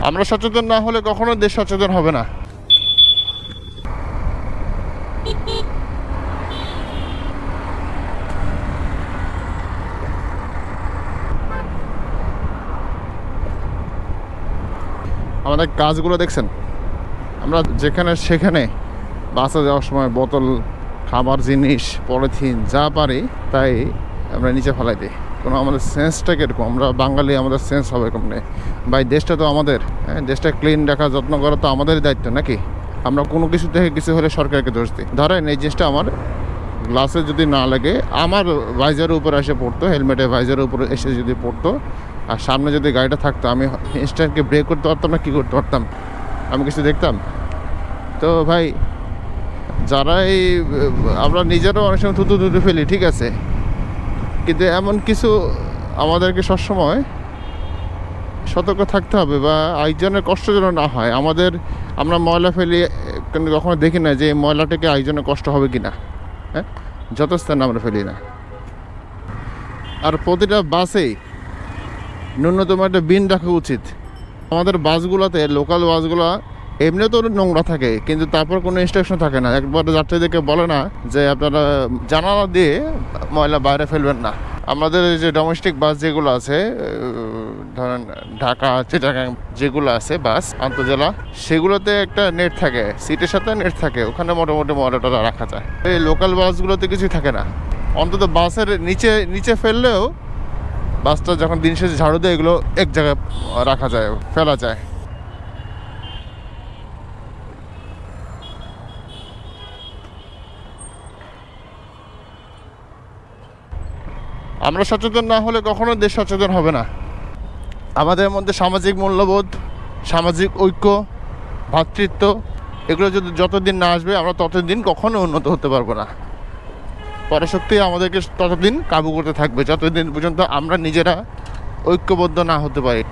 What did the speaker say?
আমরা সচেতন না হলে কখনো দেশ সচেতন হবে না। আমাদের কাজগুলো দেখছেন, আমরা যেখানে সেখানে বাসে যাওয়ার সময় বোতল, খাবার জিনিস, পলিথিন যা পারি তাই আমরা নিচে ফেলাই দিই। কোনো আমাদের সেন্সটা কীরকম, আমরা বাঙালি, আমাদের সেন্স হবে কম নেই ভাই। দেশটা তো আমাদের, হ্যাঁ, দেশটা ক্লিন রাখা, যত্ন করা তো আমাদেরই দায়িত্ব নাকি? আমরা কোনো কিছু থেকে কিছু হলে সরকারকে দোষ দিই। ধরেন এই জিনিসটা আমার গ্লাসে যদি না লাগে, আমার ভাইজারের উপরে এসে পড়তো, হেলমেটের ভাইজারের উপরে এসে যদি পড়তো, আর সামনে যদি গাড়িটা থাকতো, আমি ইনস্ট্যান্টকে ব্রেক করতে পারতাম না? কী করতে পারতাম? আমি কিছু দেখতাম? তো ভাই, যারা এই আমরা নিজেরাও অনেক সময় থুতু ফেলি, ঠিক আছে, কিন্তু এমন কিছু আমাদেরকে সবসময় সতর্ক থাকতে হবে, বা আরেকজনের কষ্ট যেন না হয়। আমরা ময়লা ফেলি, কিন্তু কখনো দেখি না যে এই ময়লাটাকে আরেকজনের কষ্ট হবে কি না। হ্যাঁ, যত স্থানে আমরা ফেলি না। আর প্রতিটা বাসেই ন্যূনতম একটা বিন রাখা উচিত। আমাদের বাসগুলোতে, লোকাল বাসগুলো এমনিও তো নোংরা থাকে, কিন্তু তারপর কোনো ইনস্ট্রাকশন থাকে না। একবার যাত্রীদেরকে বলে না যে আপনারা জানালা দিয়ে ময়লা বাইরে ফেলবেন না। আমাদের যে ডোমেস্টিক বাস যেগুলো আছে, ধরেন ঢাকা, চিটাগাং যেগুলো আছে বাস আন্তজেলা, সেগুলোতে একটা নেট থাকে, সিটের সাথে নেট থাকে, ওখানে মোটামুটি ময়লাটা রাখা যায়। এই লোকাল বাসগুলোতে কিছুই থাকে না। অন্তত বাসের নিচে ফেললেও বাসটা যখন দিন শেষে ঝাড়ু দেয়, এগুলো এক জায়গায় রাখা যায়, ফেলা যায়। আমরা সচেতন না হলে কখনো দেশ সচেতন হবে না। আমাদের মধ্যে সামাজিক মূল্যবোধ, সামাজিক ঐক্য, ভ্রাতৃত্ব, এগুলো যদি যতদিন না আসবে, আমরা ততদিন কখনো উন্নত হতে পারবো না। পরাশক্তি আমাদেরকে ততদিন কাবু করতে থাকবে, যতদিন পর্যন্ত আমরা নিজেরা ঐক্যবদ্ধ না হতে পারি।